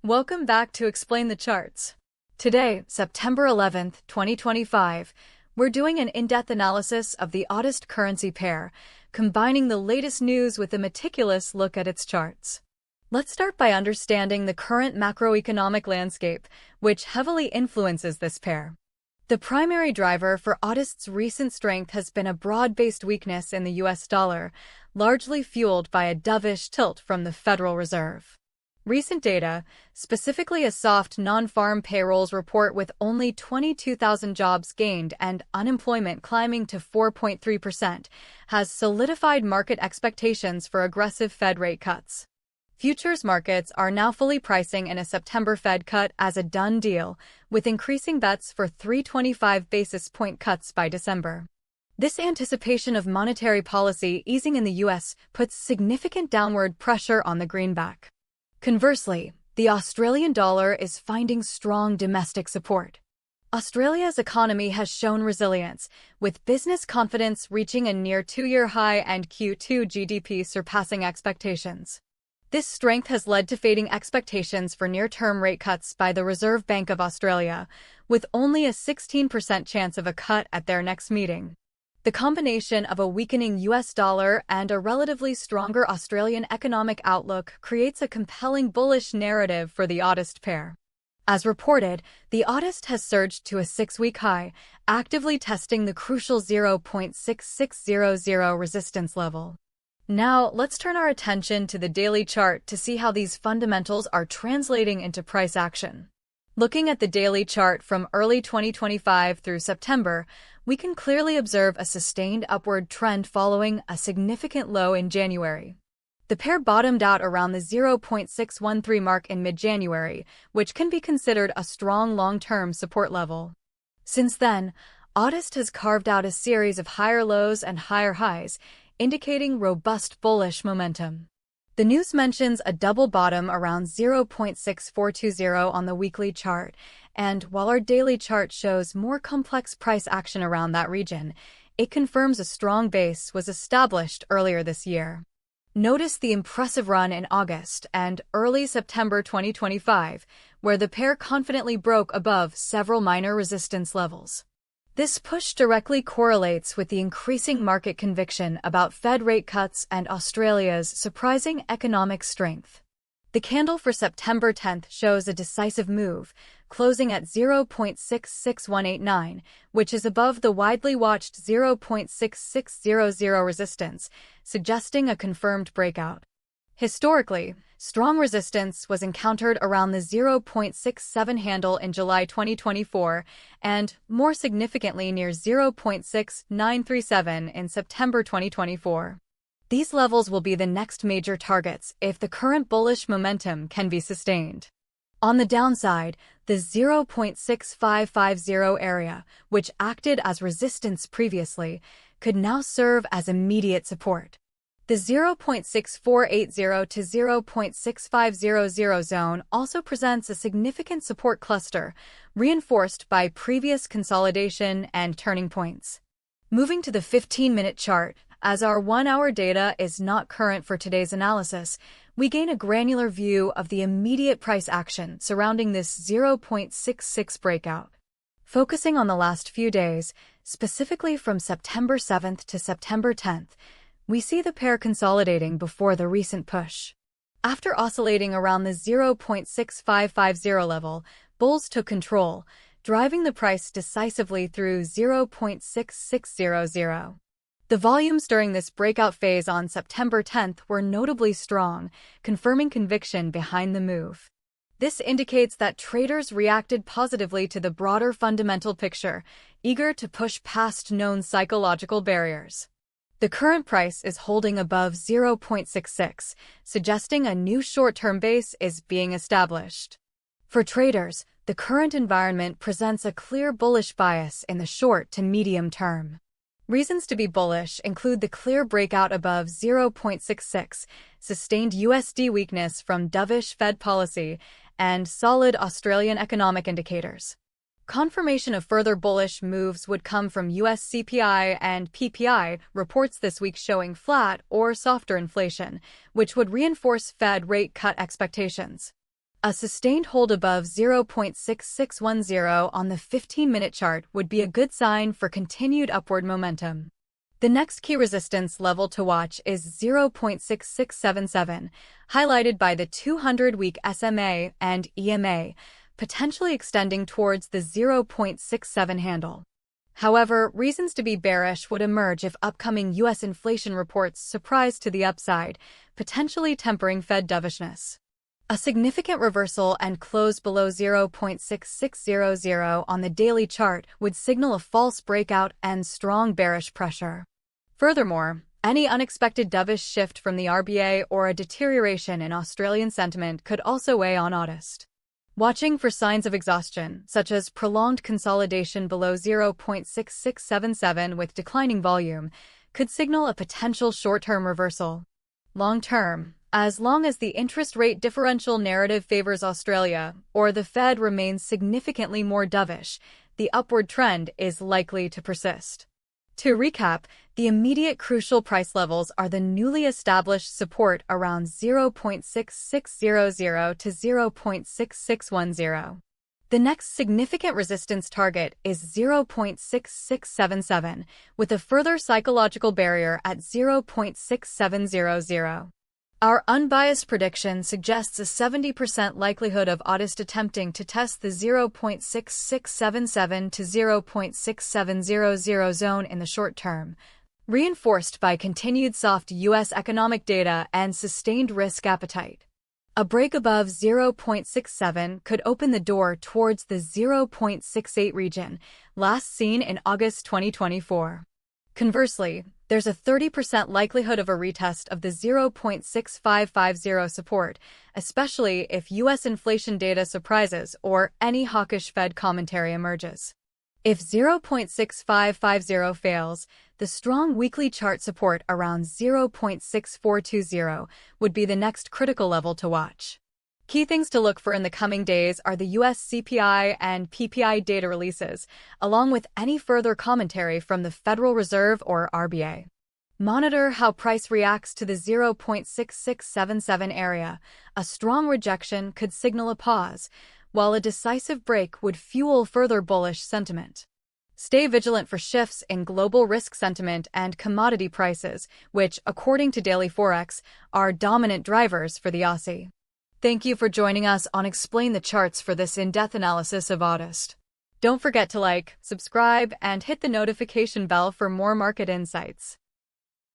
Welcome back to Explain the Charts. Today, September 11th, 2025, we're doing an in-depth analysis of the AUDUSD currency pair, combining the latest news with a meticulous look at its charts. Let's start by understanding the current macroeconomic landscape, which heavily influences this pair. The primary driver for AUDUSD's recent strength has been a broad-based weakness in the US dollar, largely fueled by a dovish tilt from the Federal Reserve. Recent data, specifically a soft non-farm payrolls report with only 22,000 jobs gained and unemployment climbing to 4.3%, has solidified market expectations for aggressive Fed rate cuts. Futures markets are now fully pricing in a September Fed cut as a done deal, with increasing bets for 325 basis point cuts by December. This anticipation of monetary policy easing in the US puts significant downward pressure on the greenback. Conversely, the Australian dollar is finding strong domestic support. Australia's economy has shown resilience, with business confidence reaching a near two-year high and Q2 GDP surpassing expectations. This strength has led to fading expectations for near-term rate cuts by the Reserve Bank of Australia, with only a 16% chance of a cut at their next meeting. The combination of a weakening US dollar and a relatively stronger Australian economic outlook creates a compelling bullish narrative for the AUDUSD pair. As reported, the AUDUSD has surged to a 6-week high, actively testing the crucial 0.6600 resistance level. Now, let's turn our attention to the daily chart to see how these fundamentals are translating into price action. Looking at the daily chart from early 2025 through September, we can clearly observe a sustained upward trend following a significant low in January. The pair bottomed out around the 0.613 mark in mid-January, which can be considered a strong long-term support level. Since then, AUDUSD has carved out a series of higher lows and higher highs, indicating robust bullish momentum. The news mentions a double bottom around 0.6420 on the weekly chart, and while our daily chart shows more complex price action around that region, it confirms a strong base was established earlier this year. Notice the impressive run in August and early September 2025, where the pair confidently broke above several minor resistance levels. This push directly correlates with the increasing market conviction about Fed rate cuts and Australia's surprising economic strength. The candle for September 10th shows a decisive move, closing at 0.66189, which is above the widely watched 0.6600 resistance, suggesting a confirmed breakout. Historically, strong resistance was encountered around the 0.67 handle in July 2024 and, more significantly, near 0.6937 in September 2024. These levels will be the next major targets if the current bullish momentum can be sustained. On the downside, the 0.6550 area, which acted as resistance previously, could now serve as immediate support. The 0.6480 to 0.6500 zone also presents a significant support cluster, reinforced by previous consolidation and turning points. Moving to the 15-minute chart, as our 1-hour data is not current for today's analysis, we gain a granular view of the immediate price action surrounding this 0.66 breakout. Focusing on the last few days, specifically from September 7th to September 10th, we see the pair consolidating before the recent push. After oscillating around the 0.6550 level, bulls took control, driving the price decisively through 0.6600. The volumes during this breakout phase on September 10th were notably strong, confirming conviction behind the move. This indicates that traders reacted positively to the broader fundamental picture, eager to push past known psychological barriers. The current price is holding above 0.66, suggesting a new short-term base is being established. For traders, the current environment presents a clear bullish bias in the short to medium term. Reasons to be bullish include the clear breakout above 0.66, sustained USD weakness from dovish Fed policy, and solid Australian economic indicators. Confirmation of further bullish moves would come from US CPI and PPI reports this week showing flat or softer inflation, which would reinforce Fed rate cut expectations. A sustained hold above 0.6610 on the 15-minute chart would be a good sign for continued upward momentum. The next key resistance level to watch is 0.6677, highlighted by the 200-week SMA and EMA, potentially extending towards the 0.67 handle. However, reasons to be bearish would emerge if upcoming U.S. inflation reports surprise to the upside, potentially tempering Fed dovishness. A significant reversal and close below 0.6600 on the daily chart would signal a false breakout and strong bearish pressure. Furthermore, any unexpected dovish shift from the RBA or a deterioration in Australian sentiment could also weigh on AUDUSD. Watching for signs of exhaustion, such as prolonged consolidation below 0.6677 with declining volume, could signal a potential short-term reversal. Long-term, as long as the interest rate differential narrative favors Australia or the Fed remains significantly more dovish, the upward trend is likely to persist. To recap, the immediate crucial price levels are the newly established support around 0.6600 to 0.6610. The next significant resistance target is 0.6677, with a further psychological barrier at 0.6700. Our unbiased prediction suggests a 70% likelihood of AUDUSD attempting to test the 0.6677 to 0.6700 zone in the short term, reinforced by continued soft U.S. economic data and sustained risk appetite. A break above 0.67 could open the door towards the 0.68 region, last seen in August 2024. Conversely, there's a 30% likelihood of a retest of the 0.6550 support, especially if U.S. inflation data surprises or any hawkish Fed commentary emerges. If 0.6550 fails, the strong weekly chart support around 0.6420 would be the next critical level to watch. Key things to look for in the coming days are the U.S. CPI and PPI data releases, along with any further commentary from the Federal Reserve or RBA. Monitor how price reacts to the 0.6677 area. A strong rejection could signal a pause, while a decisive break would fuel further bullish sentiment. Stay vigilant for shifts in global risk sentiment and commodity prices, which, according to Daily Forex, are dominant drivers for the Aussie. Thank you for joining us on Explain the Charts for this in-depth analysis of AUDUSD. Don't forget to like, subscribe, and hit the notification bell for more market insights.